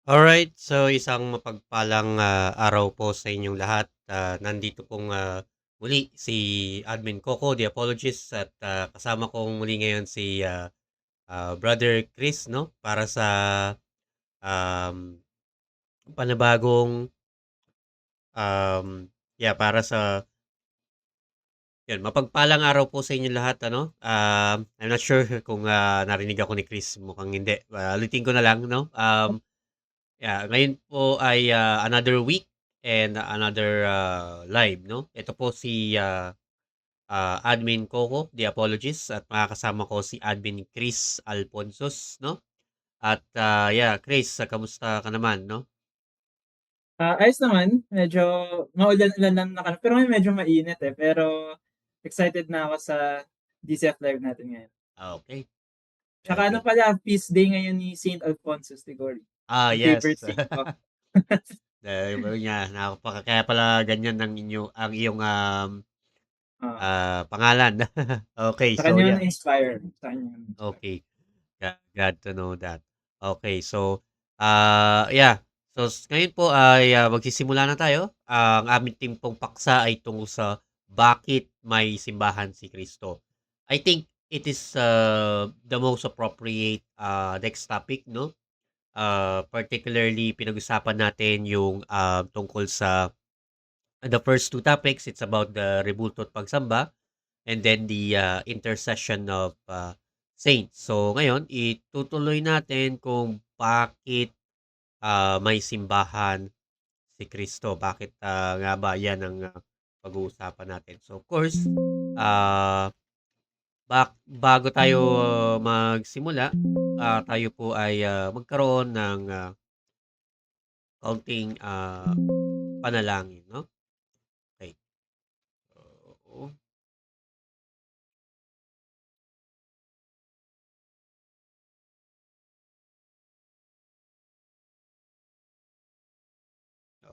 Alright, so isang mapagpalang, araw po sa inyong lahat. Nandito pong, muli si Admin Coco, the apologist at, kasama kong muli ngayon si, Brother Chris 'no, para sa, um, panibagong, para sa 'yun, mapagpalang araw po sa inyong lahat ano. I'm not sure kung, narinig ako ni Chris, mukhang hindi. Ulitin ko na lang 'no. Ngayon po ay, another week and another, live 'no. Ito po si, Admin Coco, the apologist at makakasama ko si Admin Chris Alfonsos 'no. At, Chris, kamusta ka naman 'no? Ayos naman. Medyo maulan-ulan lang pero ngayon medyo mainit, eh. Pero excited na ako sa DCF Live natin ngayon. Okay. Tsaka ano Okay. pala, feast day ngayon ni Saint Alphonsus Ligori. Ang favorite Yes. saint ko. Sabi niya, kaya pala ganyan ang iyong Ah, pangalan. Okay, sa so kanya yeah. na-inspire. Sa kanya na-inspire. Okay. Glad to know that. Okay, so yeah. So ngayon po ay magsisimula na tayo. Ang aming team pong paksa ay tungkol sa bakit may simbahan si Kristo. I think it is the most appropriate next topic, no? Particularly pinag-usapan natin yung tungkol sa the first two topics. It's about the rebulto at pagsamba and then the intercession of saints. So ngayon, itutuloy natin kung bakit may simbahan si Kristo. Bakit nga ba yan ang pag-uusapan natin. So of course, uh, bago tayo magsimula, tayo po ay magkaroon ng kaunting panalangin, no? Okay. So,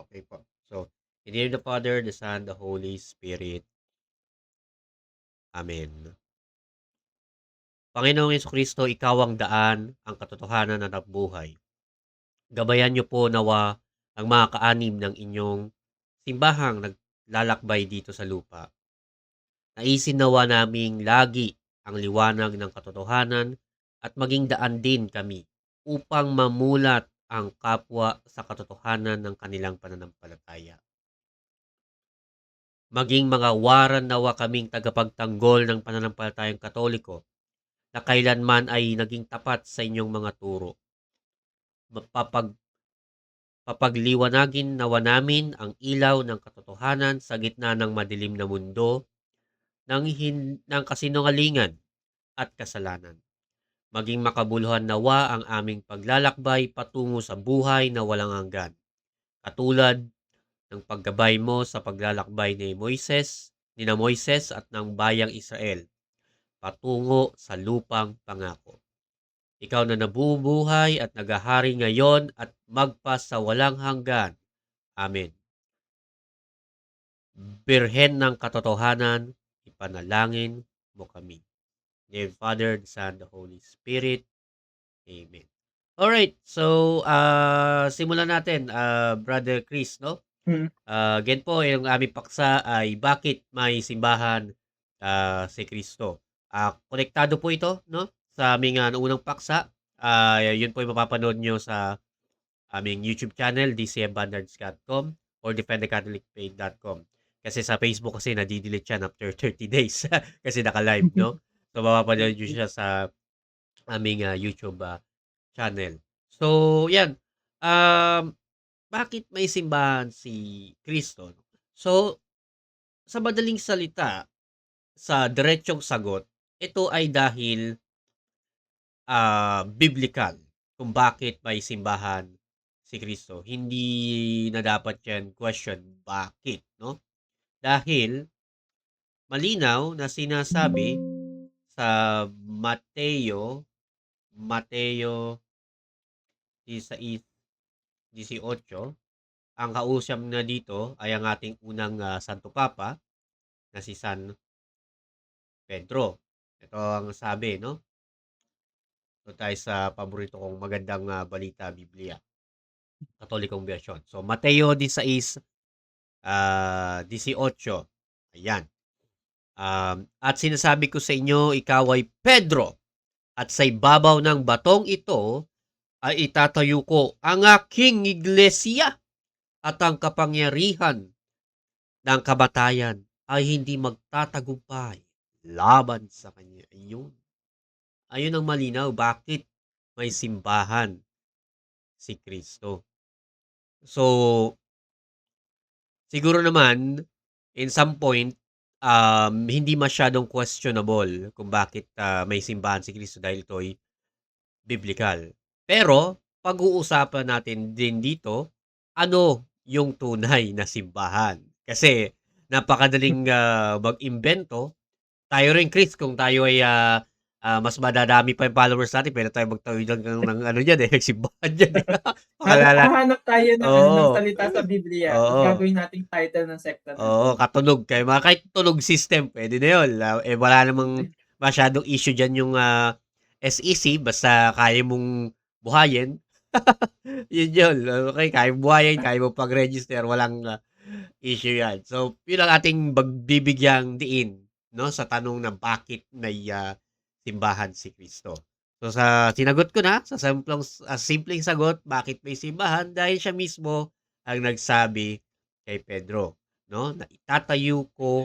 okay po. So, in the name of the Father, the Son, the Holy Spirit. Amen. Panginoong Kristo, ikaw ang daan, ang katotohanan at ang buhay. Gabayan niyo po nawa ang mga kaanim ng inyong simbahang naglalakbay dito sa lupa. Naisin nawa naming lagi ang liwanag ng katotohanan at maging daan din kami upang mamulat ang kapwa sa katotohanan ng kanilang pananampalataya. Maging mga waran nawa kaming tagapagtanggol ng pananampalatayang Katoliko na kailanman ay naging tapat sa inyong mga turo. Papagliwanagin nawa namin ang ilaw ng katotohanan sa gitna ng madilim na mundo ng kasinungalingan at kasalanan. Maging makabuluhan nawa ang aming paglalakbay patungo sa buhay na walang hanggan. Katulad ng paggabay mo sa paglalakbay ni Moises at ng bayang Israel patungo sa lupang pangako. Ikaw na nabubuhay at nagahari ngayon at magpas sa walang hanggan. Amen. Birhen ng katotohanan, ipanalangin mo kami. Name Father, the Son, the Holy Spirit. Amen. Alright, so simulan natin, Brother Chris, no? Hmm. Again po, yung aming paksa ay bakit may simbahan si Kristo. Konektado po ito, no? Sa aming unang paksa. Yun po yung mapapanood nyo sa aming YouTube channel, dcmbandards.com or defendthecatholicfaith.com. Kasi sa Facebook kasi nadidelete siya after 30 days kasi naka-live, no? So mapapanood nyo siya sa aming YouTube channel. So, yan. Bakit may simbahan si Kristo? So, sa madaling salita, sa diretsong sagot, ito ay dahil biblical kung bakit may simbahan si Kristo. Hindi na dapat yan question bakit, no? Dahil malinaw na sinasabi sa Mateo 16:18, ang kausap na dito ay ang ating unang Santo Papa na si San Pedro. Ito ang sabi, no? Ito tayo sa paborito kong magandang balita Biblia. Katolikong version. So, Mateo 16:18. Ayan. At sinasabi ko sa inyo, ikaw ay Pedro. At sa ibabaw ng batong ito, ay itatayo ko ang aking iglesia. At ang kapangyarihan ng kamatayan ay hindi magtatagumpay laban sa kanya. Ayun ang malinaw bakit may simbahan si Kristo. So, siguro naman, in some point, hindi masyadong questionable kung bakit may simbahan si Kristo dahil ito'y biblical. Pero, pag-uusapan natin din dito, ano yung tunay na simbahan? Kasi, napakadaling mag-imbento tayo rin Chris kung tayo ay, mas madadami pa yung followers natin puwede tayong magtawid ng ano diyan, eh, simbahan diyan, eh. Pangalan Hahanap tayo ng ano, ng oo, salita sa Biblia ta's oo. gagawin nating title ng sekta Oo, natin. katunog kaya kahit tunog system puwede na yun, wala namang masyadong issue diyan yung, SEC basta kaya mong buhayin, yun, okey kaya mong buhayin, kaya mong pag-register walang, issue yan. So, yun ang ating pagbibigyang diin 'no, sa tanong na bakit may, simbahan si Kristo. So, sinagot ko na sa simpleng sagot, bakit may simbahan dahil siya mismo ang nagsabi kay Pedro. 'No, na itatayo ko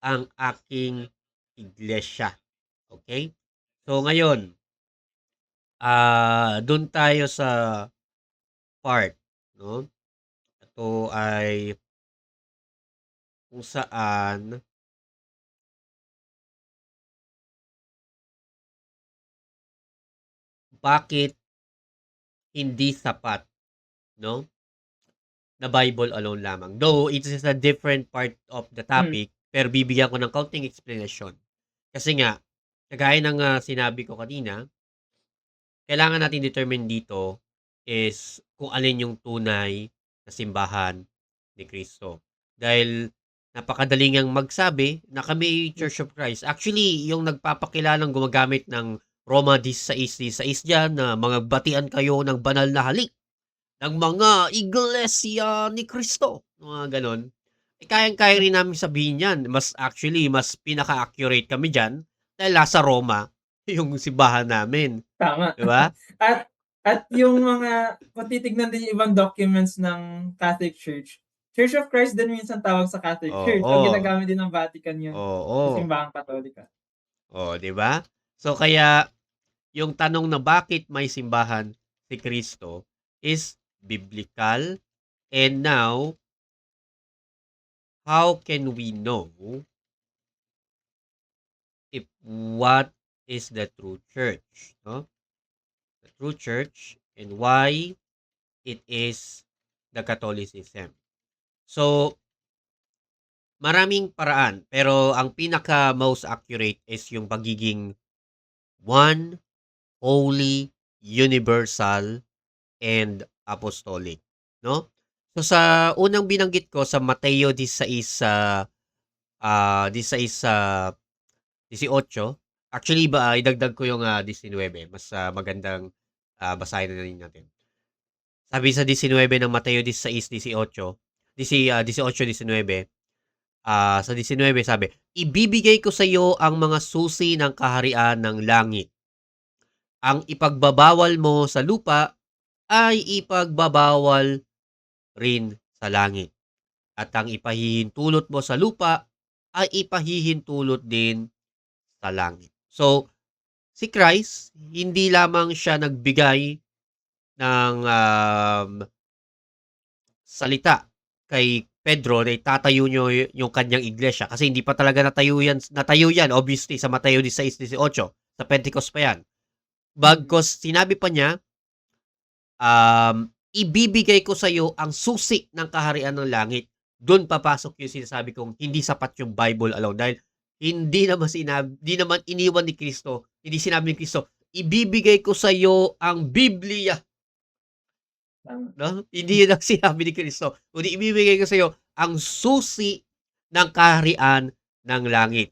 ang aking iglesia, okey? So ngayon, dun tayo sa part 'no, ito ay kung saan bakit hindi sapat 'no, na Bible alone lamang. Though it is a different part of the Hmm, topic, pero bibigyan ko ng kaunting explanation. Kasi nga, kagaya ng, sinabi ko kanina, kailangan natin determine dito is kung alin yung tunay na simbahan ni Kristo. Dahil napakadali ngang magsabi na kami ay hmm, Church of Christ. Actually, yung nagpapakilalang gumagamit ng Roma 16:16 diyan na mga batian kayo ng banal na halik ng mga iglesia ni Kristo, mga gano'n. Eh, kayang-kaya rin namin sabihin 'yan. Mas pinaka-accurate kami diyan dahil nasa Roma yung simbahan namin, tama. 'di ba? At yung mga kung titignan din yung ibang documents ng Catholic Church, Church of Christ din minsan tawag sa Catholic Church o Oo, ginagamit din ng Vatican yun sa oo. simbahang Katolika. Oh, 'di ba? So, kaya yung tanong na bakit may simbahan si Kristo is biblical, and now, how can we know if what is the true church, 'no? The true church and why it is the Catholicism. So, maraming paraan, pero ang pinaka most accurate is yung pagiging one, holy, universal, and apostolic, no? So, sa unang binanggit ko sa Mateo 16, 16, 18, actually idagdag ko yung, 19 mas, magandang, basahin na rin natin. Sabi sa 19 ng Mateo 16:18, 18:19, sa 19 sabi, "Ibibigay ko sa iyo ang mga susi ng kaharian ng langit. Ang ipagbabawal mo sa lupa ay ipagbabawal rin sa langit. At ang ipahihintulot mo sa lupa ay ipahihintulot din sa langit." So, si Christ hindi lamang siya nagbigay ng, salita kay Pedro na itatayo niyo yung kanyang iglesia kasi hindi pa talaga natayo yan obviously sa Mateo 16:18, sa Pentecost pa yan. Mm, Bagkus sinabi pa niya, "Ibibigay ko sa iyo ang susi ng kaharian ng langit." Dun papasok yung sinasabi kong hindi sapat yung Bible alone dahil hindi naman iniwan ni Kristo, hindi sinabi ni Kristo, "Ibibigay ko sa iyo ang Biblia." tama. 'No? Hindi yun ang sinabi ni Kristo, kundi ibibigay ko sa iyo ang susi ng kaharian ng langit.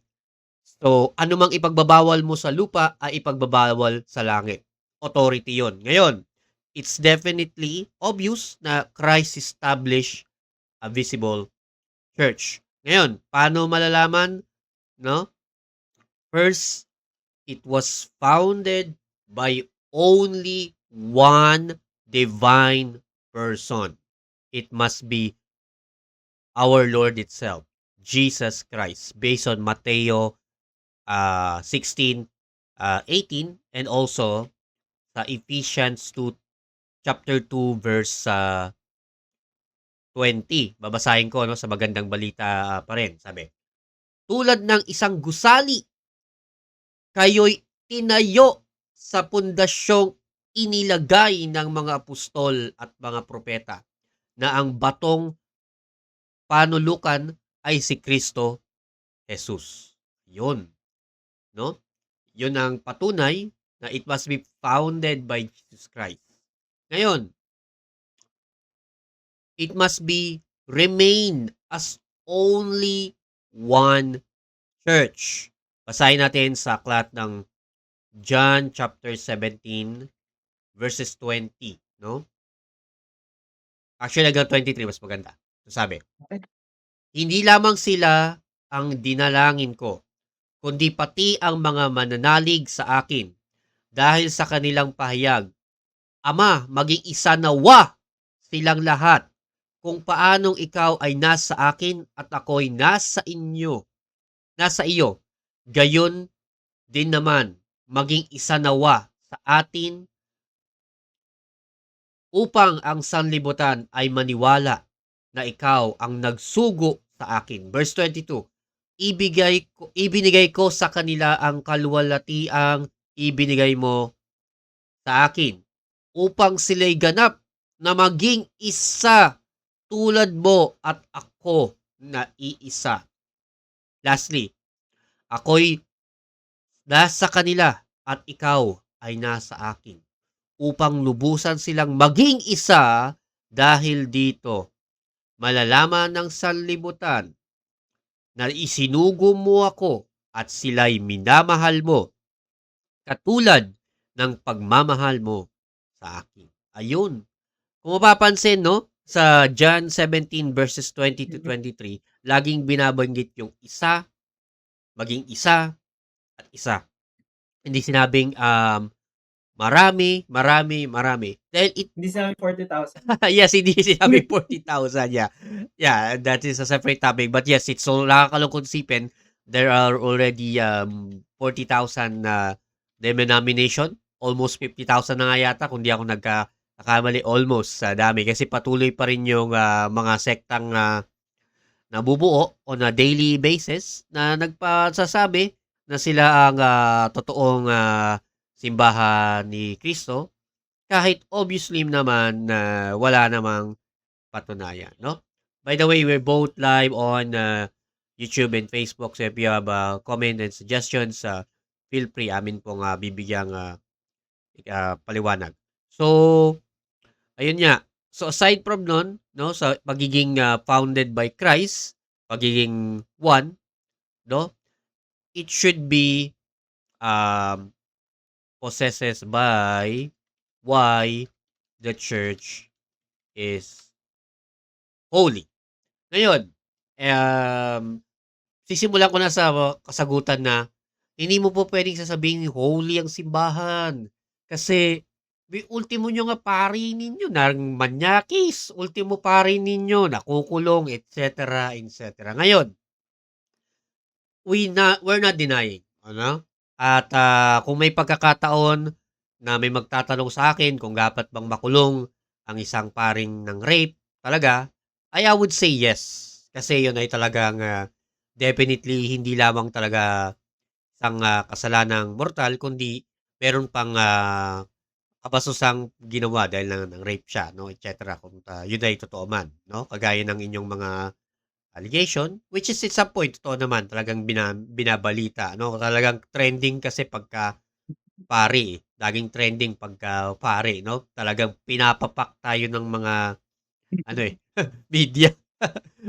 So, anumang ipagbabawal mo sa lupa ay ipagbabawal sa langit. Authority yon. Ngayon, it's definitely obvious na Christ established a visible church. Ngayon, paano malalaman, 'no? First, it was founded by only one divine person. It must be our Lord itself, Jesus Christ, based on Mateo 16, 18, and also sa Ephesians 2, chapter 2, verse 20. Babasahin ko no, sa magandang balita pa rin. Sabi, tulad ng isang gusali, kayo'y tinayo sa pundasyong inilagay ng mga apostol at mga propeta na ang batong panulukan ay si Kristo Jesus. Yun, no? Yun ang patunay na it must be founded by Jesus Christ. Ngayon, it must be remain as only one church. Basahin natin sa aklat ng John chapter 17 verses 20, no? Actually, hanggang 23 mas maganda. Sabi, Okay. hindi lamang sila ang dinalangin ko, kundi pati ang mga mananalig sa akin dahil sa kanilang pahayag. Ama, maging isa nawa silang lahat kung paanong ikaw ay nasa akin at ako'y nasa iyo. Gayon din naman, maging isa nawa sa atin upang ang sanlibutan ay maniwala na ikaw ang nagsugo sa akin. Verse 22, ibinigay ko sa kanila ang kaluwalhatiang ibinigay mo sa akin upang sila'y ganap na maging isa tulad mo at ako na iisa. Lastly, ako'y nasa kanila at ikaw ay nasa akin upang lubusan silang maging isa dahil dito malalaman ng sanlibutan na isinugo mo ako at sila'y minamahal mo katulad ng pagmamahal mo sa akin. Ayun. Kung mapapansin, no, sa John 17 verses 20 to 23, laging binabanggit yung isa, maging isa, at isa. Hindi sinabing marami, marami, marami. Dahil Hindi sinabi 40,000. yes, hindi sinabi 40,000. Yeah. Yeah, that is a separate topic. But yes, it's so nakakalungkot isipin. There are already 40,000 na denomination. Almost 50,000 na nga yata kung di ako nagkakamali. Almost sa dami. Kasi patuloy pa rin yung mga sektang nabubuo on a daily basis na nagpasasabi na sila ang totoong simbahan ni Kristo kahit obviously naman na wala namang patunayan, no? By the way, we're both live on YouTube and Facebook. So if you have comment and suggestions, feel free. Amin pong bibigyang paliwanag. So, ayun nga. So aside from nun, no, sa pagiging founded by Christ, pagiging one, no, it should be um, possessed by why the church is holy. Ngayon, sisimulan ko na sa kasagutan na hindi mo po pwedeng sasabihin holy ang simbahan. Kasi ultimo nyo nga pari ninyo, nang manyakis, ultimo pari ninyo, nakukulong, etc. etc. Ngayon, we're not denying. Ano? At kung may pagkakataon na may magtatanong sa akin kung dapat bang makulong ang isang paring ng rape, talaga, I would say yes. Kasi yun ay talagang definitely hindi lamang talaga isang kasalanang mortal, kundi meron pang kabasusang ginawa dahil ng rape siya, no, etc. Kung yun ay totoo man, no? Kagaya ng inyong mga allegation, which is at some point, totoo naman, talagang binabalita, no? Talagang trending kasi pagka pari, laging trending pagka pari, no? Talagang pinapapak tayo ng mga, ano media.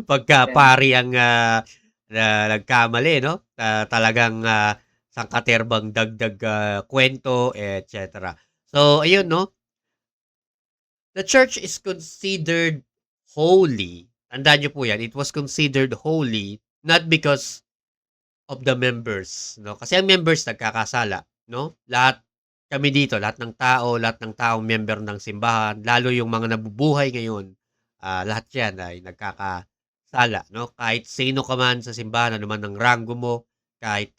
Pagka Yeah. pari ang na nagkamali, no? Talagang sangkaterbang dagdag kwento, etc. So, ayun, no? The church is considered holy. Tandaan niyo po yan. It was considered holy not because of the members, no? Kasi ang members nagkakasala, no? Lahat ng tao, lahat ng taong member ng simbahan, lalo yung mga nabubuhay ngayon, lahat yan ay nagkakasala, no? Kahit sino ka man sa simbahan, ano man ang ranggo mo, kahit,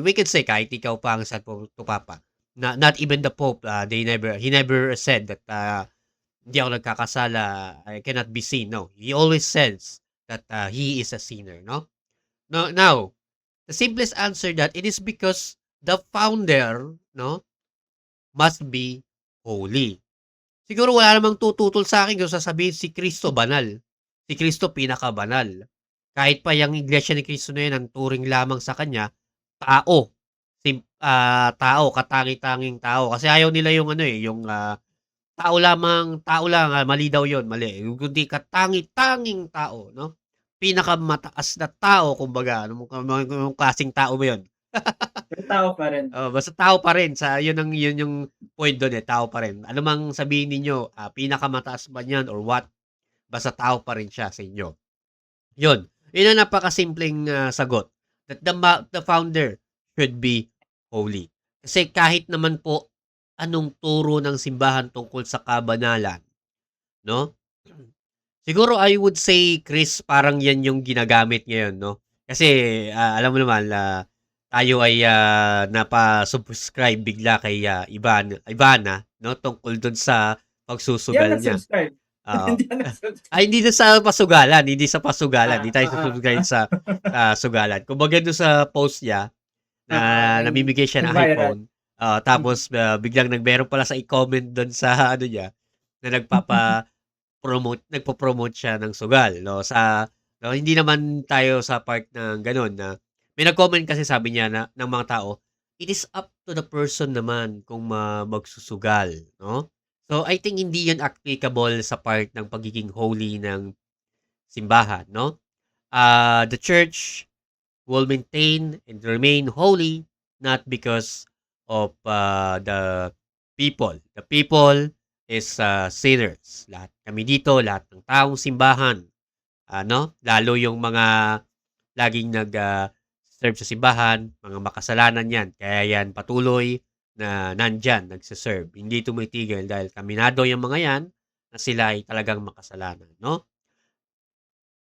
we could say, kahit ikaw pa ang Santo Papa, not even the Pope, he never said that, hindi ako nagkakasala, I cannot be seen. No, he always says that he is a sinner, no? Now, the simplest answer that it is because the founder, no, must be holy. Siguro wala namang tututol sa akin kung sasabihin si Kristo banal. Si Kristo pinakabanal. Kahit pa yung Iglesia ni Cristo na 'yan ang turing lamang sa kanya, tao. Tao, katangi-tanging tao. Kasi ayaw nila yung ano, eh, yung, tao lang, mali daw yun, mali. Yung kundi katangi-tanging tao 'no, pinakamataas na tao kumbaga, anong klaseng tao ba yun? Pero tao pa rin. Oo, basta tao pa rin yun yung point dun, eh, tao pa rin. Ano mang sabihin ninyo, pinakamataas man yan or what, basta tao pa rin siya sa inyo. Yun ang napakasimpleng, sagot that the founder should be holy. Kasi kahit naman po anong turo ng simbahan tungkol sa kabanalan 'no, siguro I would say, Chris, parang 'yan yung ginagamit ngayon 'no. Kasi, alam mo naman, tayo ay, napa-subscribe bigla kay, Ivana 'no, tungkol dun sa Hindi ako pagsusugal niya, nag-subscribe. oo. Hindi ako nag-subscribe. Ay, hindi sa pasugalan, hindi tayo Oo. susubscribe sa, sugalan. Kumbaga dun sa post niya na Yung namimigay siya ng nag-viral. iPhone, tapos, biglang meron pala sa i-comment dun sa ano niya, na nagpo-promote siya ng sugal 'no, hindi naman tayo sa part ng gano'n na may nag-comment kasi sabi niya na ng mga tao, "It is up to the person naman kung magsusugal," 'no? So, I think hindi 'yan applicable sa part ng pagiging holy ng simbahan 'no. The church will maintain and remain holy not because of, the people. The people is, sinners. Lahat kami dito, lahat ng taong simbahan, lalo yung mga laging serve sa simbahan, mga makasalanan 'yan. Kaya 'yan patuloy na nandiyan nagse-serve. Hindi tumitigil dahil kaminado yung mga 'yan na sila ay talagang makasalanan, 'no?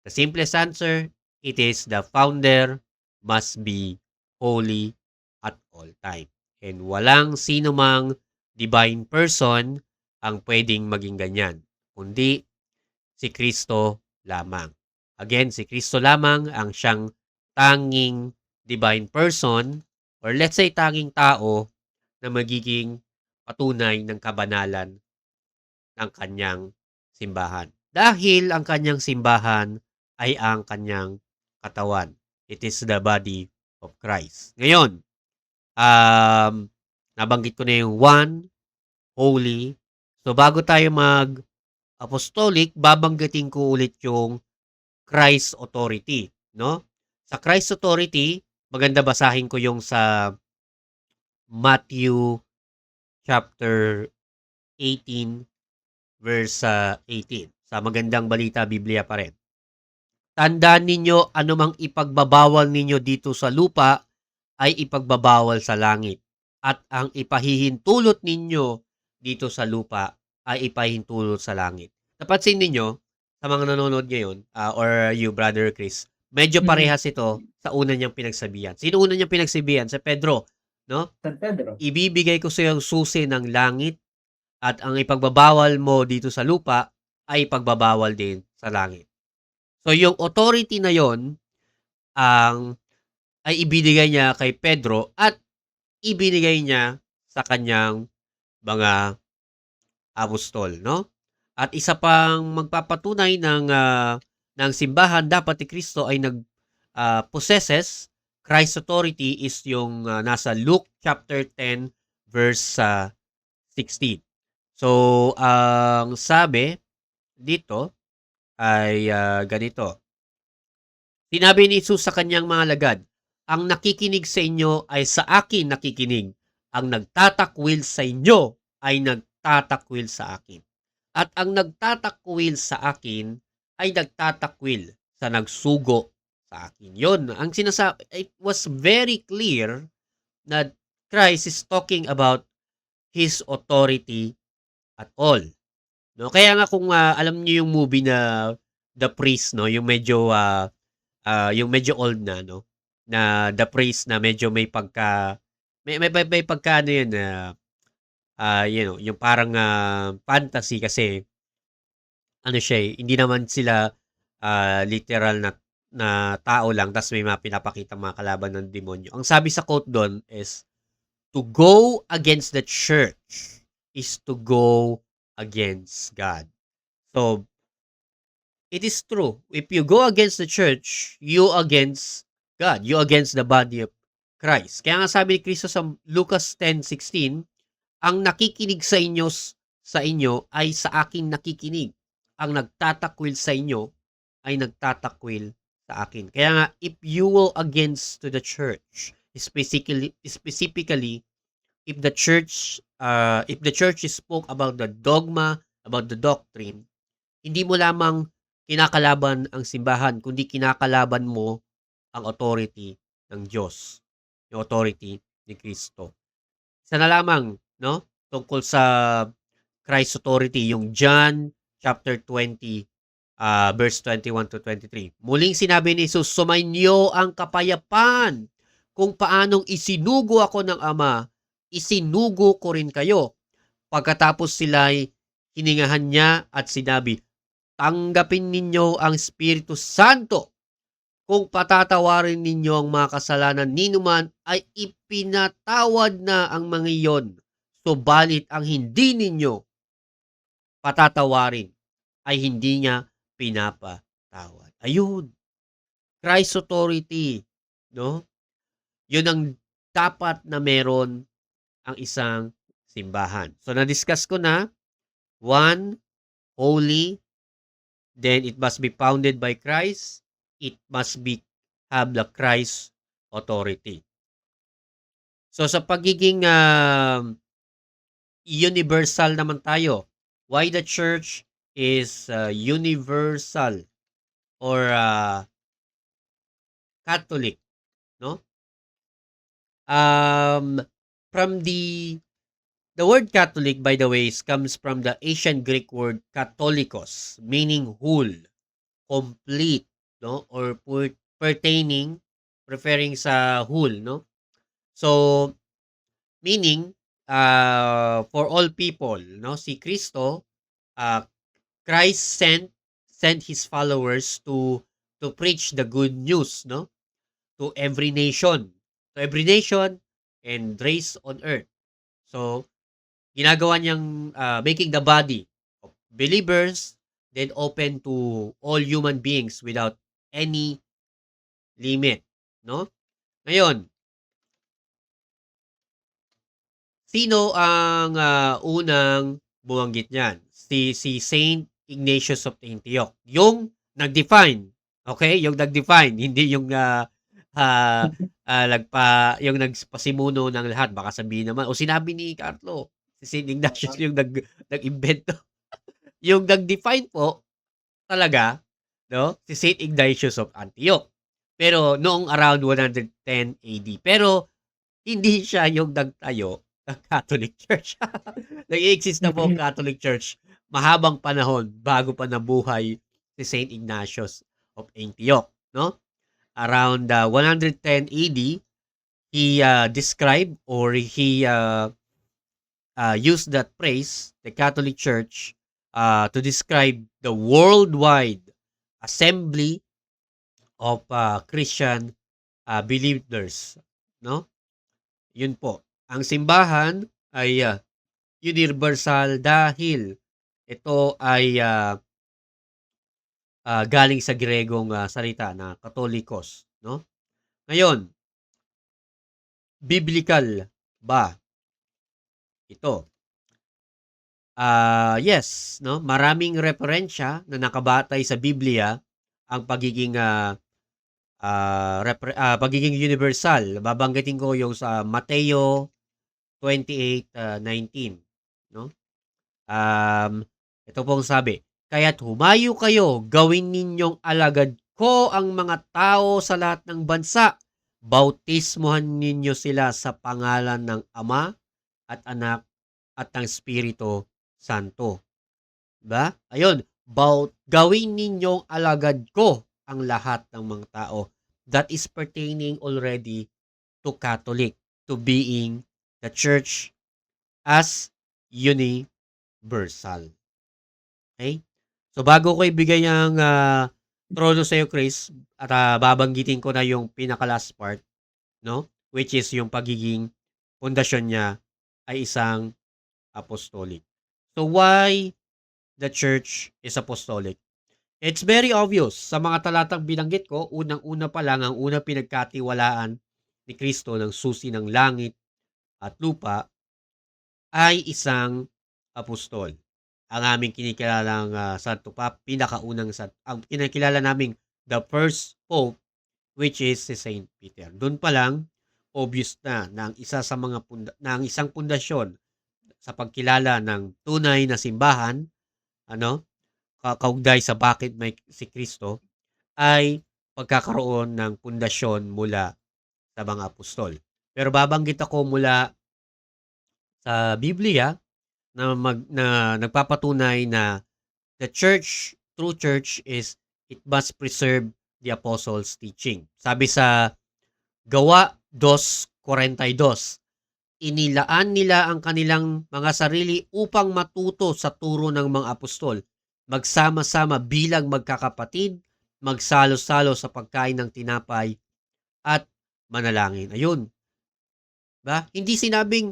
The simplest answer, it is the founder must be holy at all time. And walang sino mang divine person ang pwedeng maging ganyan, kundi si Kristo lamang. Again, si Kristo lamang ang siyang tanging divine person or let's say tanging tao na magiging patunay ng kabanalan ng kanyang simbahan. Dahil ang kanyang simbahan ay ang kanyang katawan. It is the body of Christ. Ngayon, nabanggit ko na yung one, holy. So bago tayo mag-apostolic, babanggitin ko ulit yung Christ authority, no? Sa Christ authority, maganda basahin ko yung sa Matthew chapter 18 verse 18. Sa Magandang Balita Biblia pa rin. Tandaan ninyo anumang ipagbabawal ninyo dito sa lupa ay ipagbabawal sa langit. At ang ipahihintulot ninyo dito sa lupa ay ipahintulot sa langit. Napansin ninyo, sa mga nanonood ngayon, or you, Brother Chris, medyo Mm. parehas ito sa una niyang pinagsabihan. Sino una niyang pinagsabihan? Sa Pedro, no? San Pedro. Ibibigay ko sa iyo ang susi ng langit at ang ipagbabawal mo dito sa lupa ay ipagbabawal din sa langit. So yung authority na yon ay ibinigay niya kay Pedro at ibinigay niya sa kanyang mga apostol, no? At isa pang magpapatunay ng simbahan dapat ni Kristo ay possesses Christ's authority is yung nasa Luke chapter 10 verse 16. So, ang sabi dito ay ganito. Sinabi ni Jesus sa kanyang mga lagad, "Ang nakikinig sa inyo ay sa akin nakikinig. Ang nagtatakwil sa inyo ay nagtatakwil sa akin. At ang nagtatakwil sa akin ay nagtatakwil sa nagsugo sa akin." Yun, ang sinasabi, it was very clear na Christ is talking about His authority at all. No? Kaya nga kung alam niyo yung movie na The Priest, no? Yung medyo old na, no? Na The Priest na medyo may pagka ano yun na, yung parang fantasy kasi ano siya eh, hindi naman sila literal na tao lang tas may mga pinapakitang mga kalaban ng demonyo. Ang sabi sa quote doon is, "To go against the church is to go against God." So, it is true. If you go against the church, you against God. You against the body of Christ. Kaya nga sabi ni Kristo sa Lucas 10:16, ang nakikinig sa inyo ay sa akin nakikinig. Ang nagtatakwil sa inyo ay nagtatakwil sa akin. Kaya nga, if you will against to the church, specifically if the church spoke about the dogma, about the doctrine, hindi mo lamang kinakalaban ang simbahan, kundi kinakalaban mo ang authority ng Diyos, yung authority ni Kristo. Isa na lamang, no? Tungkol sa Christ authority, yung John chapter 20, verse 21 to 23. Muling sinabi ni Jesus, sumainyo ang kapayapaan. Kung paanong isinugo ako ng Ama, isinugo ko rin kayo. Pagkatapos sila'y hiningahan niya at sinabi, tanggapin ninyo ang Espiritu Santo. Kung patatawarin ninyo ang mga kasalanan ninuman, ay ipinatawad na ang mga iyon. Subalit ang hindi ninyo patatawarin ay hindi niya pinapatawad. Ayun, Christ authority, no? Yun ang dapat na meron ang isang simbahan. So, na-discuss ko na, one, holy, then it must be founded by Christ, it must be have the Christ authority. So, sa pagiging universal naman tayo, why the church is universal or Catholic, no? From the word Catholic, by the way, comes from the ancient Greek word Katholikos, meaning whole, complete, no? Or pertaining, referring sa whole, no? So, meaning, for all people, no? Si Kristo, Christ sent his followers to preach the good news, no? To every nation and race on earth. So, ginagawa niyang making the body of believers then open to all human beings without any limit, no? Ngayon, sino ang unang bumanggit niyan? Si Saint Ignatius of Antioch, yung nag-define. Okay? Yung nag-define, hindi yung yung nagpasimuno ng lahat. Baka sabihin naman, o sinabi ni Carlo, si Saint Ignatius yung nag-invento. Yung nag-define po talaga, no? Si Saint Ignatius of Antioch. Pero noong around 110 AD. Pero hindi siya yung nagtayo ng Catholic Church. Nag-exist na po ang Catholic Church mahabang panahon bago pa nabuhay si Saint Ignatius of Antioch, no? Around 110 AD, he described or he used that phrase, the Catholic Church, to describe the worldwide assembly of Christian believers, no? Yun po. Ang simbahan ay universal dahil ito ay galing sa Gregong salita na Katolikos, no? Ngayon, biblical ba ito? Yes, no? Maraming referensya na nakabatay sa Biblia ang pagiging pagiging universal. Babanggitin ko yung sa Mateo 28:19, no? Ito pong sabi, kaya't humayo kayo, gawin ninyong alagad ko ang mga tao sa lahat ng bansa. Bautismuhan ninyo sila sa pangalan ng Ama at Anak at ng Espiritu Santo. Diba? Ayun, gawin ninyong alagad ko ang lahat ng mga tao. That is pertaining already to Catholic, to being the church as universal. Okay? So, bago ko ibigay ang trono sa iyo, Chris, at babanggitin ko na yung pinaka-last part, no? Which is yung pagiging pundasyon niya ay isang apostolic. So, why the church is apostolic? It's very obvious sa mga talatang binanggit ko, unang-una pa lang ang unang pinagkatiwalaan ni Kristo ng susi ng langit at lupa ay isang apostol. Ang aming kinikilalang, Santo pinakaunang ang kinikilala naming the first pope, which is si Saint Peter. Dun pa lang obvious na ang isa sa mga na ang isang pundasyon sa pagkilala ng tunay na simbahan, ano, kaugnay sa bakit may si Kristo ay pagkakaroon ng pundasyon mula sa mga apostol. Pero babanggit ako mula sa Biblia na nagpapatunay na the church, true church is it must preserve the apostles' teaching. Sabi sa Gawa 2:42, inilaan nila ang kanilang mga sarili upang matuto sa turo ng mga apostol, magsama-sama bilang magkakapatid, magsalo-salo sa pagkain ng tinapay at manalangin. Ayun, ba? Hindi sinabing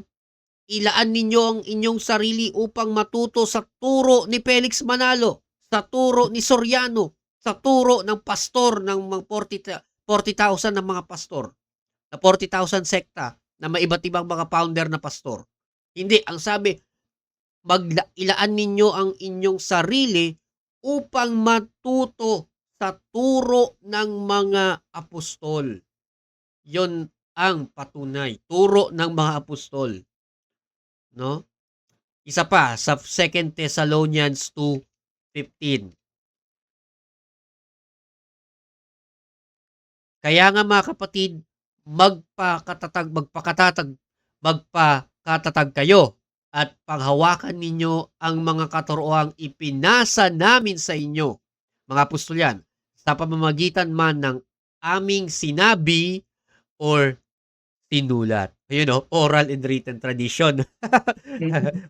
ilaan ninyo ang inyong sarili upang matuto sa turo ni Felix Manalo, sa turo ni Soriano, sa turo ng pastor ng mga 40,000 ng mga pastor, na 40,000 sekta na may iba't ibang mga founder na pastor. Hindi, ang sabi, ilaan ninyo ang inyong sarili upang matuto sa turo ng mga apostol. Yon ang patunay, turo ng mga apostol, no? Isa pa sa 2 Thessalonians 2:15. Kaya nga mga kapatid, magpakatatag kayo at panghawakan ninyo ang mga katuroang ipinasa namin sa inyo, mga apostol yan, sa pamamagitan man ng aming sinabi or sinulat. Ayun o, oral and written tradition.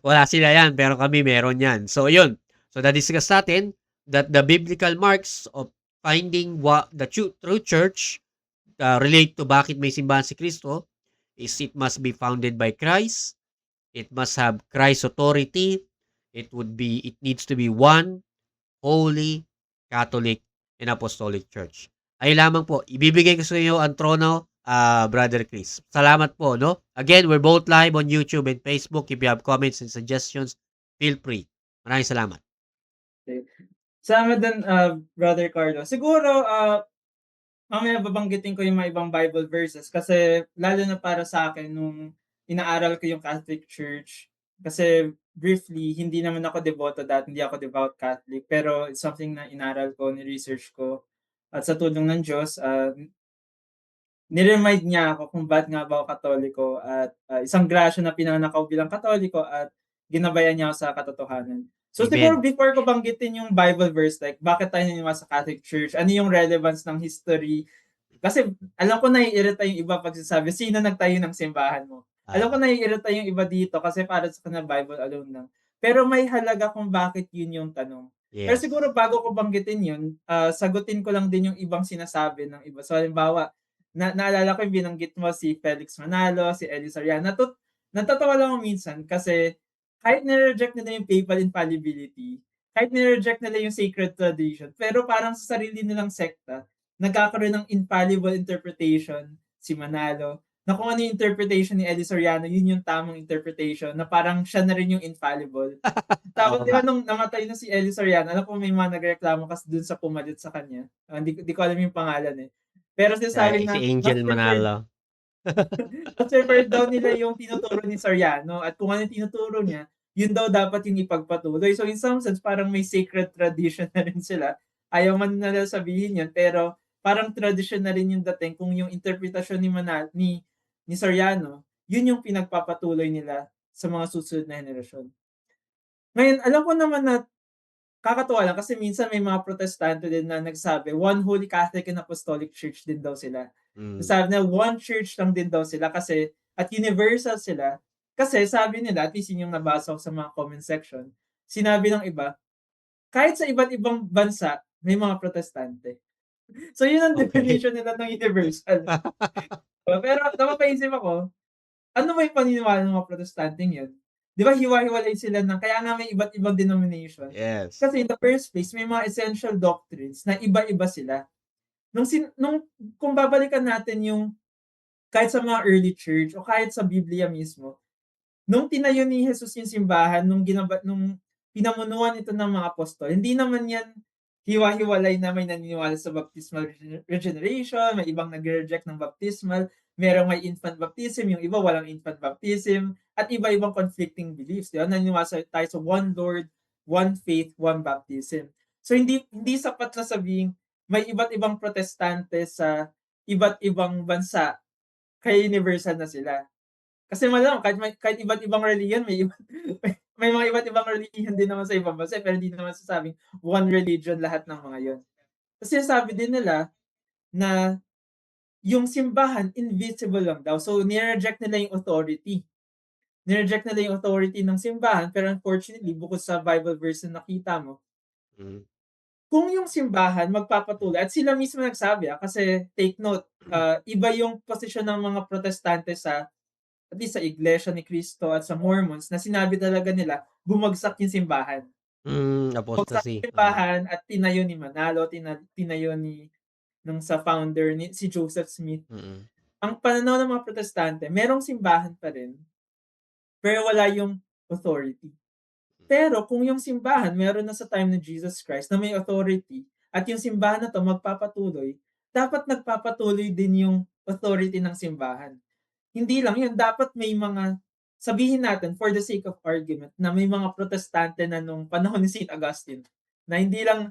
Wala sila yan, pero kami meron yan. So, yun. So, na-discuss natin that the biblical marks of finding what the true church relate to bakit may simbahan si Kristo is it must be founded by Christ, it must have Christ's authority, it needs to be one, holy, Catholic, and Apostolic Church. Ay lamang po, ibibigay ko sa inyo ang trono, Brother Chris. Salamat po, no? Again, we're both live on YouTube and Facebook. If you have comments and suggestions, feel free. Maraming salamat. Salamat din, Brother Carlo. Siguro, mamaya babanggitin ko yung mga ibang Bible verses kasi lalo na para sa akin nung inaaral ko yung Catholic Church, kasi briefly, hindi naman ako deboto dati, hindi ako devout Catholic, pero it's something na inaral ko, ni-research ko, at sa tulong ng Diyos, ni-remind niya ako kung ba't nga ba ako Katoliko at isang grasya na pinanganak ako bilang Katoliko at ginabayan niya ako sa katotohanan. So siguro Amen. before ko banggitin yung Bible verse like bakit tayo naniniwala sa Catholic Church, ano yung relevance ng history, kasi alam ko naiirita yung iba pag sinasabi, sino nagtayo ng simbahan mo? Alam ko Ah, naiirita yung iba dito kasi para sa kanila Bible alone lang. Pero may halaga kung bakit yun yung tanong. Pero yes. siguro bago ko banggitin yun, sagutin ko lang din yung ibang sinasabi ng iba. So halimbawa, naalala ko yung binanggit mo si Felix Manalo, si Eli Soriano. Natatawa lang ako minsan kasi kahit nire-reject nila yung papal infallibility, kahit nire-reject nila yung sacred tradition, pero parang sa sarili nilang sekta, nagkakaroon ng infallible interpretation si Manalo, na kung ano yung interpretation ni Eli Soriano, yun yung tamang interpretation, na parang siya na rin yung infallible. Oo Tapos di nga. ba nung namatay na si Eli Soriano, alam ko may mga nagreklamo kasi dun sa pumalit sa kanya. Di ko alam yung pangalan eh. Pero sinasabi Si na Angel mas preferred, Manalo. mas preferred daw nila yung tinuturo ni Soriano at kung ano yung tinuturo niya, yun daw dapat yung ipagpatuloy. So in some sense, parang may sacred tradition na rin sila. Ayaw man nila sabihin yun, pero parang tradition na rin yung dating kung yung interpretasyon ni Soriano, yun yung pinagpapatuloy nila sa mga susunod na henerasyon. Ngayon, alam ko naman na kakatuwa lang kasi minsan may mga protestante din na nagsabi, One Holy Catholic and Apostolic Church din daw sila. Hmm, Sabi na one church lang din daw sila kasi at universal sila. Kasi sabi nila, at least yun yung nabasa ko sa mga comment section, sinabi ng iba, kahit sa iba't ibang bansa, may mga protestante. So yun ang okey. definition nila ng universal. Pero napapaisip ako, ano ba yung paniniwala ng mga protestanteng yun? 'Di ba hiwa-hiwalay sila kaya nga may iba't ibang denomination. Yes. Kasi in the first place may mga essential doctrines na iba-iba sila. Nung kung babalikan natin yung kahit sa mga early church o kahit sa Biblia mismo, nung tinayo ni Jesus yung simbahan, nung pinamunuan ito ng mga apostol, hindi naman yan hiwa-hiwalay na may naniniwala sa baptismal regeneration, may ibang nagre-reject ng baptismal, merong may infant baptism, yung iba walang infant baptism, at iba-ibang conflicting beliefs. Di ba? Naniniwala tayo sa one Lord, one faith, one baptism. So hindi sapat na sabihin may iba't ibang protestante sa iba't ibang bansa kaya universal na sila. Kasi malamang kahit iba't ibang relihiyon may mga iba't ibang relihiyon din naman sa ibang bansa, pero hindi naman sasabing one religion lahat ng mga yon. Kasi sabi din nila na yung simbahan invisible lang daw. So ni-reject nila yung authority. Ni-reject nila yung authority ng simbahan, pero unfortunately bukod sa Bible verse na nakita mo, Mm. kung yung simbahan magpapatuloy at sila mismo nagsabi, kasi take note, iba yung posisyon ng mga protestante sa at least sa Iglesia ni Cristo at sa Mormons na sinabi talaga nila bumagsak yung simbahan. Bumagsak Apostasy, yung oo. simbahan at tinayo ni Manalo, tinayo ni nung sa founder ni si Joseph Smith. Mm. Ang pananaw ng mga protestante, merong simbahan pa rin, pero wala yung authority. Pero kung yung simbahan meron na sa time ni Jesus Christ na may authority at yung simbahan na to magpapatuloy, dapat nagpapatuloy din yung authority ng simbahan. Hindi lang yun, dapat may mga, sabihin natin for the sake of argument, na may mga protestante na nung panahon ni St. Augustine na hindi lang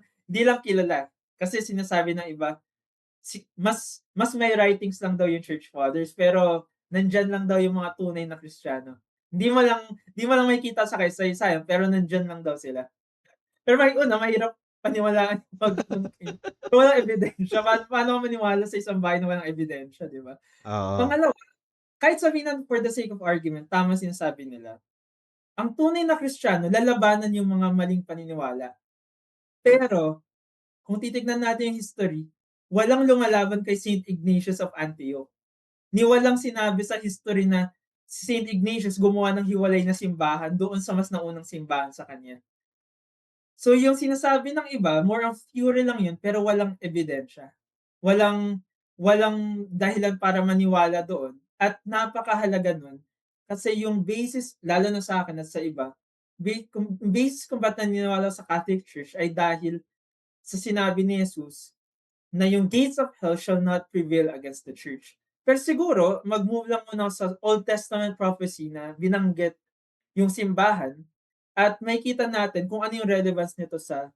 kilala. Kasi sinasabi ng iba, mas may writings lang daw yung church fathers, pero nandyan lang daw yung mga tunay na Kristiyano. Hindi mo lang makikita sa kasaysayan, pero nandyan lang daw sila. Pero mahirap paniwalaan pag walang ebidensya. Paano ka maniwala sa isang bahay na walang ebidensya, di ba? Oo. Pangalawa, kahit sabihin natin for the sake of argument, tama sinasabi nila, ang tunay na Kristiyano, lalabanan yung mga maling paniniwala. Pero, kung titignan natin yung history, walang lumalaban kay Saint Ignatius of Antioch. Ni walang sinabi sa history na si Saint Ignatius gumawa ng hiwalay na simbahan doon sa mas naunang simbahan sa kanya. So yung sinasabi ng iba, more of theory lang yun, pero walang ebidensya. Walang walang dahilan para maniwala doon. At napakahalaga nun. Kasi yung basis, lalo na sa akin at sa iba, basis kung ba't naniniwala sa Catholic Church ay dahil sa sinabi ni Jesus na yung gates of hell shall not prevail against the church. Pero siguro, mag-move lang muna sa Old Testament prophecy na binanggit yung simbahan at makikita natin kung ano yung relevance nito sa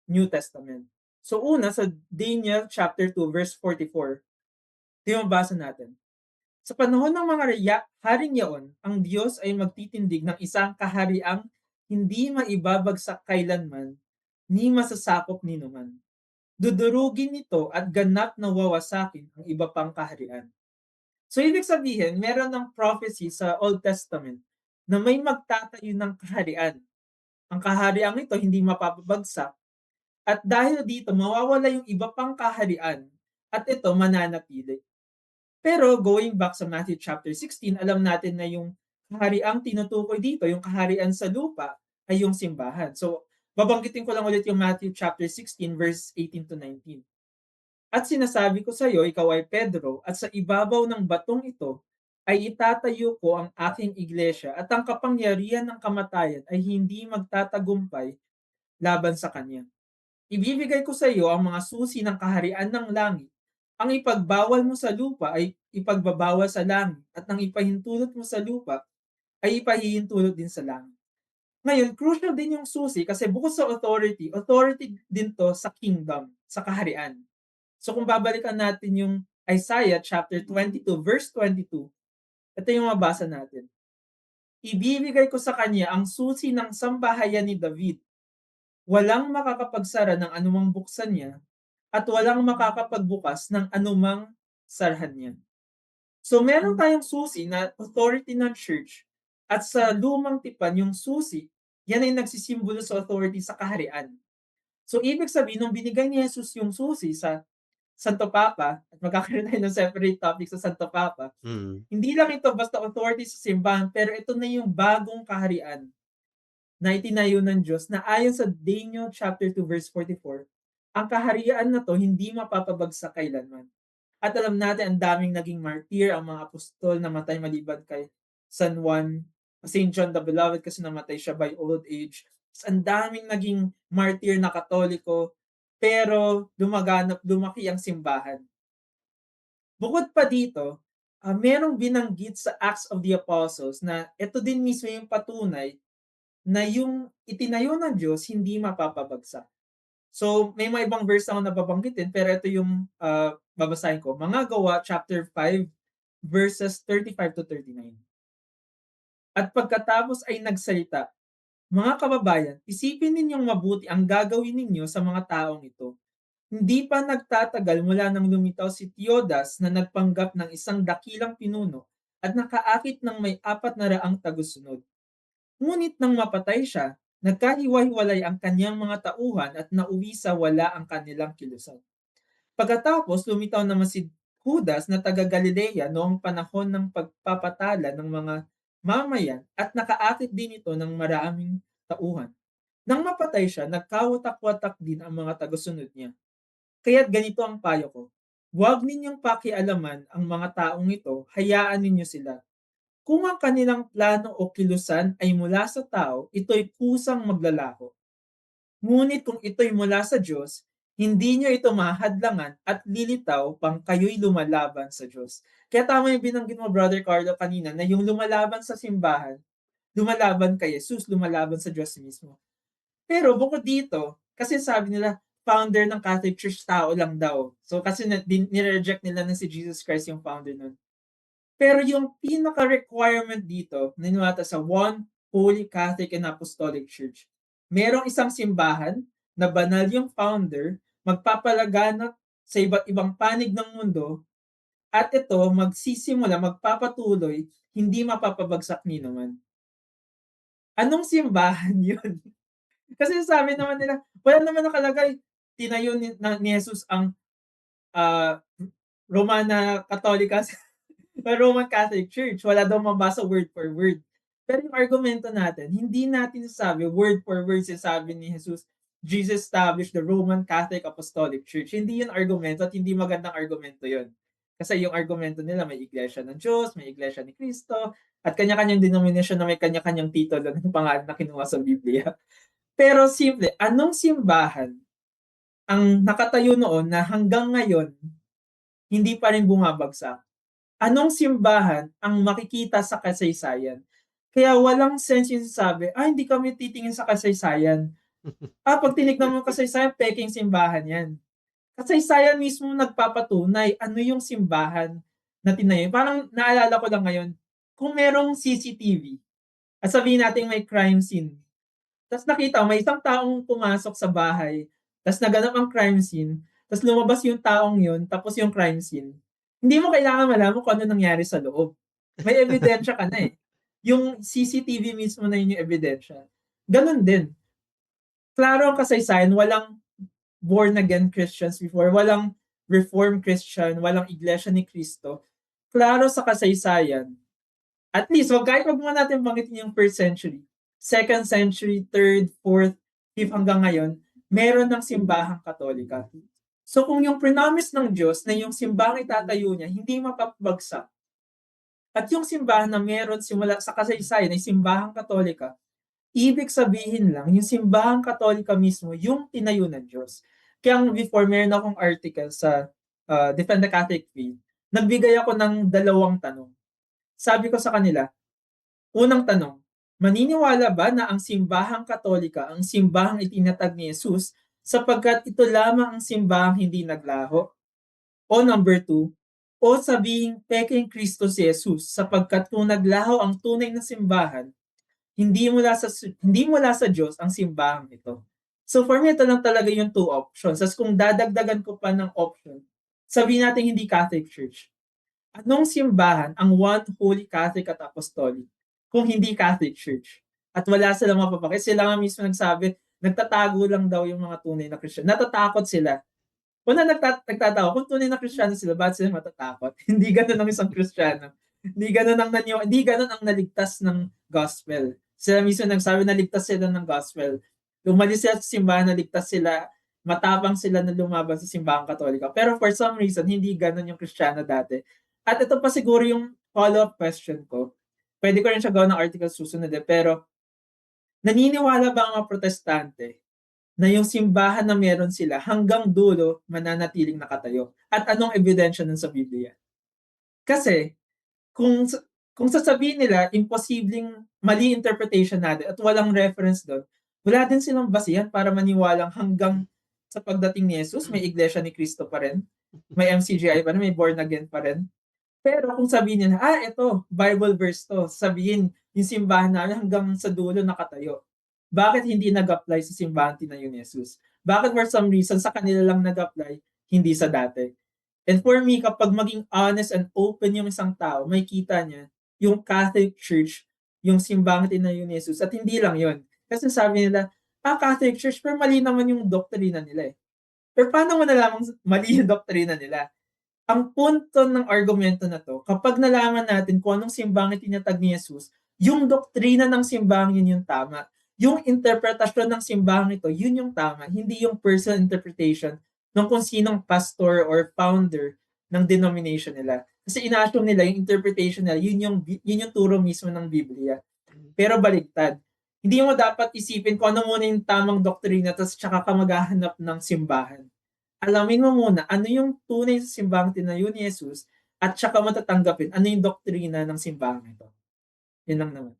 New Testament. So una, sa Daniel chapter 2 verse 44, ito yung basa natin. Sa panahon ng mga haring yaon, ang Diyos ay magtitindig ng isang kahariang hindi maibabagsak kailanman, ni masasakop ni numan. Dudurugin nito at ganap na wawasakin ang iba pang kaharian. So ibig sabihin, meron ng prophecy sa Old Testament na may magtatayo ng kaharian. Ang kahariang ito hindi mapapabagsak at dahil dito mawawala yung iba pang kaharian at ito mananatili. Pero going back sa Matthew chapter 16, alam natin na yung kahariang tinutukoy dito, yung kaharian sa lupa, ay yung simbahan. So, babanggitin ko lang ulit yung Matthew chapter 16 verse 18 to 19. At sinasabi ko sa iyo, ikaw ay Pedro, at sa ibabaw ng batong ito ay itatayo ko ang aking iglesia at ang kapangyarihan ng kamatayan ay hindi magtatagumpay laban sa kanya. Ibibigay ko sa iyo ang mga susi ng kaharian ng langit. Ang ipagbawal mo sa lupa ay ipagbabawal sa langit at ang ipahintulot mo sa lupa ay ipahihintulot din sa langit. Ngayon, crucial din yung susi kasi bukod sa authority din to sa kingdom, sa kaharian. So kung babalikan natin yung Isaiah chapter 22 verse 22, ito yung mabasa natin. Ibibigay ko sa kanya ang susi ng sambahayan ni David. Walang makakapagsara ng anumang buksan niya at walang makakapagbukas ng anumang sarhan niya. So meron tayong susi na authority ng church at sa lumang tipan yung susi, yan ay nagsisimbolo sa authority sa kaharian. So ibig sabihin, nung binigay ni Jesus yung susi Santo Papa at magkakaroon tayo ng separate topic sa Santo Papa. Mm. Hindi lang ito basta authority sa simbahan, pero ito na yung bagong kaharian na itinayo ng Diyos na ayon sa Daniel chapter 2 verse 44, ang kaharian na to hindi mapapabagsak kailanman. At alam natin ang daming naging martyr, ang mga apostol na matay maliban kay San Juan, Saint John the Beloved kasi namatay siya by old age. Ang daming naging martyr na Katoliko, pero lumaki ang simbahan. Bukod pa dito, merong binanggit sa Acts of the Apostles na ito din mismo yung patunay na yung itinayo ng Diyos hindi mapapabagsak. So, may mga ibang verse ako nababanggitin, pero ito yung babasahin ko. Mga Gawa, chapter 5, verses 35 to 39. At pagkatapos ay nagsalita, mga kababayan, isipin ninyong mabuti ang gagawin ninyo sa mga taong ito. Hindi pa nagtatagal mula nang lumitaw si Teudas na nagpanggap ng isang dakilang pinuno at nakaakit ng may 400 tagusunod. Ngunit nang mapatay siya, nagkahiwa-hiwalay ang kanyang mga tauhan at nauwi sa wala ang kanilang kilusan. Pagkatapos, lumitaw naman si Judas na taga Galilea noong panahon ng pagpapatala ng mga mamayan at nakaakit din ito ng maraming tauhan. Nang mapatay siya, nagkawatak-watak din ang mga tagusunod niya. Kaya't ganito ang payo ko. Huwag ninyong pakialaman ang mga taong ito, hayaan ninyo sila. Kung ang kanilang plano o kilusan ay mula sa tao, ito'y kusang maglalaho. Ngunit kung ito'y mula sa Diyos, hindi nyo ito mahadlangan at lilitaw pang kayo'y lumalaban sa Diyos. Kaya tama yung binanggit mo, Brother Carlo, kanina, na yung lumalaban sa simbahan, lumalaban kay Jesus, lumalaban sa Diyos mismo. Pero bukod dito, kasi sabi nila, founder ng Catholic Church, tao lang daw. So kasi nireject nila na si Jesus Christ yung founder nun. Pero yung pinaka-requirement dito, naniwata sa One Holy Catholic and Apostolic Church. Merong isang simbahan na banal yung founder, magpapalaganap sa iba't ibang panig ng mundo, at ito magsisimula, magpapatuloy, hindi mapapabagsak ni naman. Anong simbahan yun? Kasi sabi naman nila, wala naman nakalagay, tinayo ni Jesus ang Romana Catholica Roman Catholic Church. Wala daw mabasa word for word. Pero yung argumento natin, hindi natin sabi word for word sabi ni Jesus, Jesus established the Roman Catholic Apostolic Church. Hindi yun argumento at hindi magandang argumento yun. Kasi yung argumento nila, may iglesia ng Diyos, may iglesia ni Cristo, at kanya-kanyang denomination na may kanya-kanyang titulo ng pangalan na kinuha sa Biblia. Pero simple, anong simbahan ang nakatayo noon na hanggang ngayon hindi pa rin bumabagsak? Anong simbahan ang makikita sa kasaysayan? Kaya walang sense yung sabi, hindi kami titingin sa kasaysayan. Pag tinignan mo kasaysayan, peking simbahan yan. Kasaysayan mismo nagpapatunay ano yung simbahan na tinayo. Parang naalala ko lang ngayon, kung merong CCTV, at sabihin natin may crime scene, tapos nakita may isang taong pumasok sa bahay, tapos naganap ang crime scene, tapos lumabas yung taong yun, tapos yung crime scene. Hindi mo kailangan malaman kung ano nangyari sa loob. May ebidensya ka na eh. Yung CCTV mismo na yun yung ebidensya. Ganon din. Klaro ang kasaysayan, walang born-again Christians before, walang Reformed Christian, walang Iglesia ni Cristo. Klaro sa kasaysayan. At least, kahit wag mo natin banggitin yung 1st century, 2nd century, 3rd, 4th, 5th hanggang ngayon, meron ng simbahang Katolika. So kung yung promise ng Diyos na yung simbahang itatayo niya, hindi mapapagsak, at yung simbahan na meron simula sa kasaysayan ay simbahang Katolika, ibig sabihin lang, yung simbahang Katolika mismo, yung tinayo ng Diyos. Kaya before, meron akong article sa Defend the Catholic Faith, nagbigay ako ng 2 tanong. Sabi ko sa kanila, unang tanong, maniniwala ba na ang simbahang Katolika ang simbahang itinatag ni Jesus sapagkat ito lamang ang simbahang hindi naglaho? O number 2, o sabihing peking Kristo si Jesus sapagkat kung naglaho ang tunay na simbahan, hindi mula sa Diyos ang simbahang ito. So for me, ito lang talaga yung 2 options. As kung dadagdagan ko pa ng option, sabihin natin hindi Catholic Church. Anong simbahan ang One Holy Catholic at Apostolic kung hindi Catholic Church? At wala silang mapapakita. Sila nga mismo nagsabi, nagtatago lang daw yung mga tunay na Christian. Natatakot sila Una nagtataka kung tunay na Kristiyano sila, bakit sila matatakot? Hindi gano'n ang isang Kristiyano. Hindi gano'n ang naligtas ng gospel. Sila mismo nagsabi na ligtas sila ng gospel. Umalis sila sa simbahan, naligtas sila, matapang sila na lumaban sa simbahang Katolika. Pero for some reason, hindi gano'n yung Kristiyano dati. At ito pa siguro yung follow-up question ko. Pwede ko rin siya gawin ng article susunod pero naniniwala ba ang mga protestante na yung simbahan na meron sila hanggang dulo mananatiling nakatayo? At anong ebidensya nun sa Biblia? Kasi kung kung sasabihin nila imposibleng mali interpretation natin at walang reference doon, wala din silang basihan para maniwalang hanggang sa pagdating ni Jesus, may iglesia ni Cristo pa rin, may MCGI pa rin, may born again pa rin. Pero kung sabihin nila, ito, Bible verse to, sabihin, yung simbahan namin hanggang sa dulo nakatayo. Bakit hindi nag-apply sa simbahan tinayo ni Jesus? Bakit for some reason sa kanila lang nag-apply, hindi sa dati? And for me, kapag maging honest and open yung isang tao, may kita niya yung Catholic Church, yung simbahan tinayo ni Jesus. At hindi lang yon. Kasi sabi nila, Catholic Church, pero mali naman yung doktrina nila eh. Pero paano mo nalamang mali yung doktrina nila? Ang punto ng argumento na to, kapag nalaman natin kung anong simbang itinatag ni Jesus, yung doktrina ng simbang yun yung tama. Yung interpretasyon ng simbang ito, yun yung tama. Hindi yung personal interpretation ng kung sinong pastor or founder ng denomination nila. Kasi ina-assume nila yung interpretation nila, yun yung turo mismo ng Biblia. Pero baligtad. Hindi mo dapat isipin kung ano muna yung tamang doktrina tapos tsaka ka maghahanap ng simbahan. Alamin mo muna ano yung tunay sa simbahang tinayo ni Jesus at saka matatanggapin ano yung doktrina ng simbahang ito. Yun lang naman.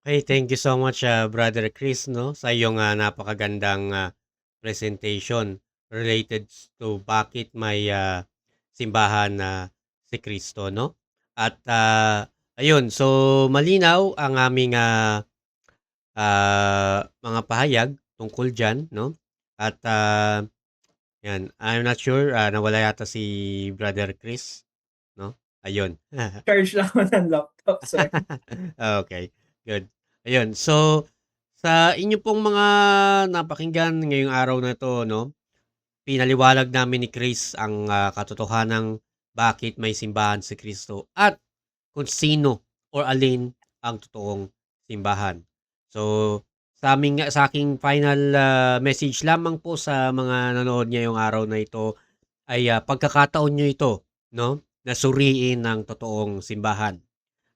Hey, thank you so much, Brother Chris, no, sa iyong napakagandang presentation related to bakit may simbahan na si Kristo, no? At ayun, so malinaw ang aming mga pahayag tungkol dyan, no? At yan, I'm not sure, nawala yata si Brother Chris, no? Ayun. Charge lang ako ng laptop, sorry. Okay, good. Ayun, so sa inyo pong mga napakinggan ngayong araw na 'to 'no, pinaliwanag namin ni Chris ang, katotohanang bakit may simbahan si Kristo at kung sino or alin ang totoong simbahan. So, sa aking final, message lamang po sa mga nanood ngayong araw na ito ay, pagkakataon niyo ito 'no, na suriin ang totoong simbahan.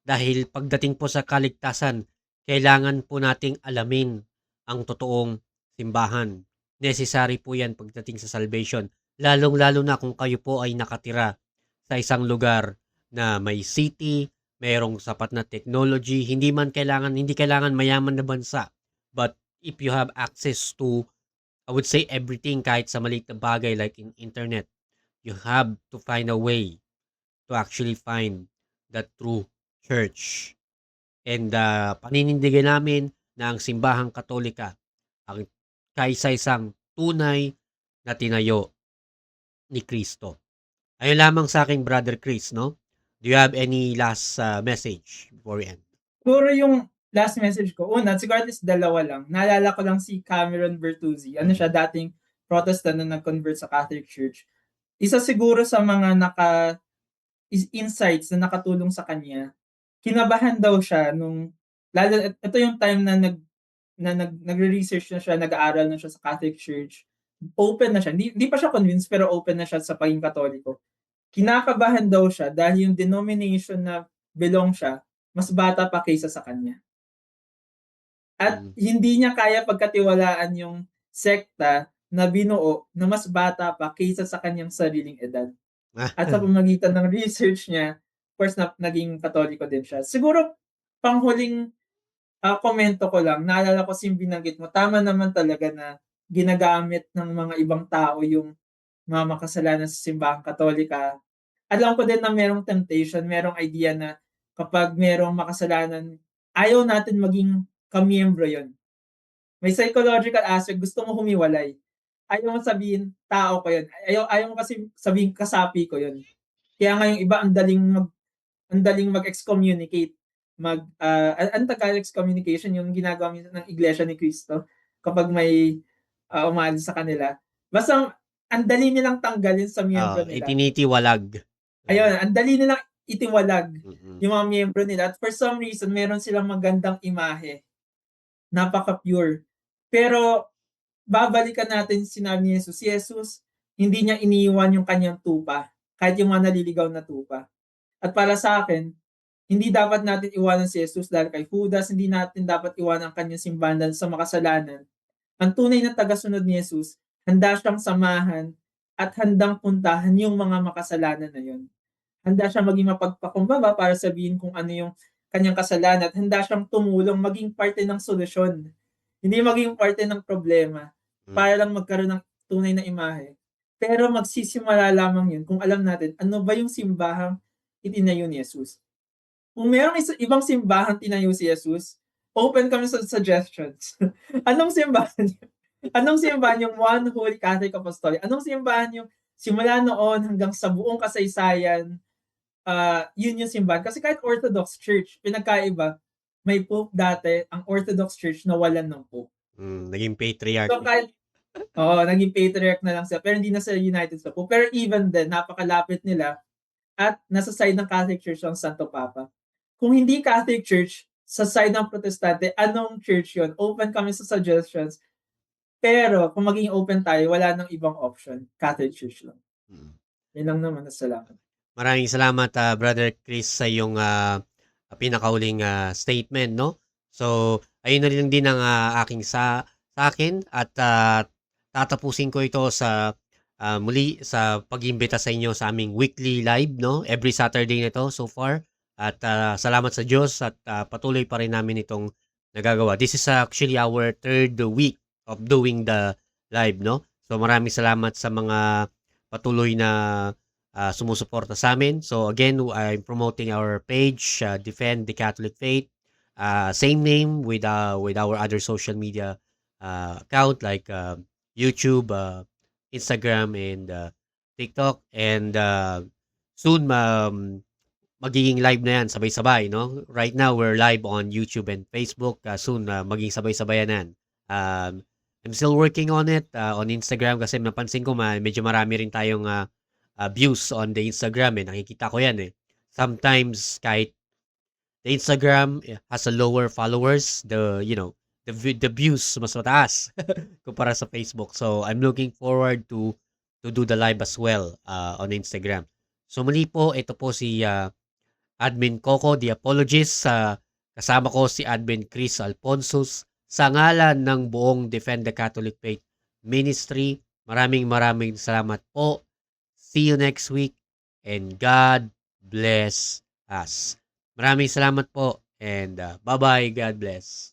Dahil pagdating po sa kaligtasan, kailangan po nating alamin ang totoong simbahan. Necessary po 'yan pagdating sa salvation, lalong-lalo na kung kayo po ay nakatira sa isang lugar na may city, mayroong sapat na technology, hindi kailangan mayaman na bansa. But if you have access to, I would say everything kahit sa maliit na bagay like in internet, you have to find a way to actually find the true church. And paninindigan namin na ang simbahang Katolika ang kaisa-isang tunay na tinayo ni Kristo. Ayun lamang sa aking Brother Chris, no? Do you have any last message before we end? Siguro yung last message ko, una, siguro at least dalawa lang. Naalala ko lang si Cameron Bertuzzi. Ano siya, dating Protestant na nag-convert sa Catholic Church. Isa siguro sa mga insights na nakatulong sa kanya, kinabahan daw siya lalo ito yung time na nagre-research na siya, nag-aaral na siya sa Catholic Church. Open na siya. Hindi pa siya convinced pero open na siya sa pagiging Katoliko. Kinakabahan daw siya dahil yung denomination na belong siya, mas bata pa kaysa sa kanya. At Mm. hindi niya kaya pagkatiwalaan yung sekta na binuo na mas bata pa kaysa sa kanyang sariling edad. At sa pamamagitan ng research niya, of course, naging Katoliko din siya. Siguro, panghuling komento ko lang, naalala ko yung binanggit mo, tama naman talaga na ginagamit ng mga ibang tao yung mga makasalanan sa simbahang Katolika. Alam ko din na merong temptation, merong idea na kapag merong makasalanan, ayaw natin maging kamiyembro yon. May psychological aspect, gusto mo humiwalay. Ayaw mo sabihin, tao ko yun. Ayaw mo kasi sabihin, kasapi ko yun. Kaya nga yung iba, ang daling mag-excommunicate. Ang Tagalog excommunication, yung ginagawa ng Iglesia ni Cristo kapag may umalis sa kanila. Basta ang dali nilang tanggalin sa miyembro nila. Itinitiwalag. Ayun, ang dali nilang itiwalag Mm. yung mga miyembro nila at for some reason meron silang magandang imahe, napaka-pure. Pero babalikan natin sinabi ni Jesus, si Jesus hindi niya iniiwan yung kanyang tupa, kahit yung mga naliligaw na tupa. At para sa akin, hindi dapat natin iwanan si Jesus dahil kay Judas, hindi natin dapat iwanan ang kanyang simbahan dahil sa makasalanan. Ang tunay na tagasunod ni Jesus, handa siyang samahan at handang puntahan yung mga makasalanan na yun. Handa siyang maging mapagpakumbaba para sabihin kung ano yung kanyang kasalanan at handa siyang tumulong maging parte ng solusyon. Hindi maging parte ng problema Mm. para lang magkaroon ng tunay na imahe. Pero magsisimula lamang yun kung alam natin ano ba yung simbahang itinayo ni Jesus. Kung merong ibang simbahan tinayo si Jesus, open kami sa suggestions. Anong simbahan yun? Anong simbahan yung One Holy Catholic Apostolic? Anong simbahan yung simula noon hanggang sa buong kasaysayan, yun yung simbahan. Kasi kahit Orthodox Church, pinagkaiba, may Pope dati, ang Orthodox Church nawalan ng Pope. Naging patriarch. So kahit, naging patriarch na lang sila, pero hindi na sila united sa Pope. Pero even then, napakalapit nila at nasa side ng Catholic Church ang Santo Papa. Kung hindi Catholic Church, sa side ng Protestante, anong church yun? Open kami sa suggestions. Pero kung maging open tayo, wala nang ibang option. Catholic Church lang. Mm. Yun lang naman. Salamat. Maraming salamat, Brother Chris, sa iyong pinakauling statement, no? So, ayun na rin din ang aking sa akin at tatapusin ko ito sa muli sa pag-imbita sa inyo sa aming weekly live, no? Every Saturday na ito so far. At salamat sa Diyos at patuloy pa rin namin itong nagagawa. This is actually our third week of doing the live, no? So, maraming salamat sa mga patuloy na sumusuporta sa amin. So again, I'm promoting our page, Defend the Catholic Faith. Same name with our other social media account like YouTube, Instagram, and TikTok. And soon, magiging live na yan, sabay-sabay, no? Right now, we're live on YouTube and Facebook. Soon, maging sabay-sabayan yan. I'm still working on it on Instagram kasi napansin ko medyo marami rin tayong views on the Instagram nakikita ko yan sometimes kahit the Instagram has a lower followers, the views mas mataas kumpara sa Facebook. So I'm looking forward to do the live as well on Instagram. So muli po, ito po si Admin Coco, the apologist. Kasama ko si Admin Chris Alfonsus sa ngalan ng buong Defend the Catholic Faith Ministry. Maraming salamat po. See you next week and God bless us. Maraming salamat po and bye-bye. God bless.